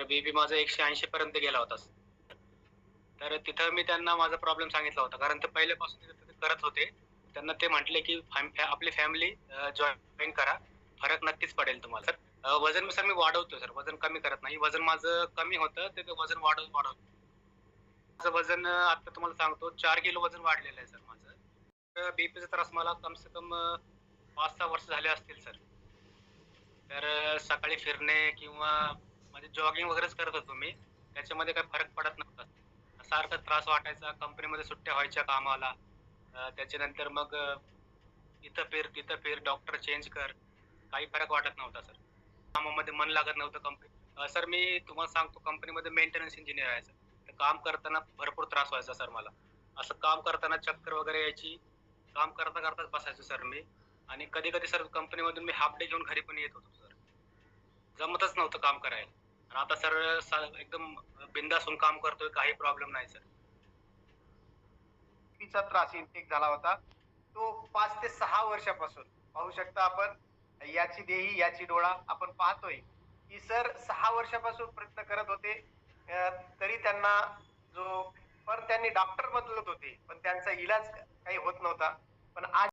BP माझा 180 पर्यंत गेला होता. तर तिथं मी त्यांना माझा प्रॉब्लेम सांगितला होता. कारण ते पहिल्यापासून तिथं ते करत होते. त्यांना ते म्हटले, की आपली फॅमिली जॉइन करा. फरक नक्कीच पडेल तुम्हाला. तर वजन सर मी वाढवतोय सर. वजन कमी करत नाही. वजन माझं कमी होतं, ते वजन वाढवत. माझं वजन आता तुम्हाला सांगतो 4 किलो वजन वाढलेलं आहे सर माझं. तर बीपीचा त्रास मला कम से कम 5-6 वर्ष झाले असतील सर. तर सकाळी फिरणे किंवा म्हणजे जॉगिंग वगैरेच करत होतो मी. त्याच्यामध्ये काही फरक पडत नव्हता. सारखा त्रास वाटायचा. कंपनीमध्ये सुट्ट्या व्हायच्या कामाला. त्याच्यानंतर मग इथं फिर, तिथं फिर, डॉक्टर चेंज कर. काही फरक वाटत नव्हता सर. कामामध्ये मन लागत नव्हतं सर मी तुम्हाला सांगतो कंपनीमध्ये मेंटेनन्स इंजिनिअर आहे सर. तर काम करताना भरपूर त्रास व्हायचा सर मला. असं काम करताना चक्कर वगैरे यायची. काम करताच बसायचो सर मी आणि कधी-कधी सर कंपनीमधून मी हाल्फ डे घेऊन घरी पण येत होतो सर. जमतच नव्हतं काम करायला. आणि आता सर एकदम बिनधास्त होऊन काम करतोय. काही प्रॉब्लेम नाही सर. चा त्रास इंटेक झाला होता. तो 5 ते 6 वर्षापासून पाहू शकता आपण. याची देही याची डोळा आपण पाहतोय, की सर 6 वर्षापासून प्रयत्न करत होते. तरी त्यांना जो पण त्यांनी डॉक्टर बदलत होते, पण त्यांचा इलाज काही होत नव्हता. पण आज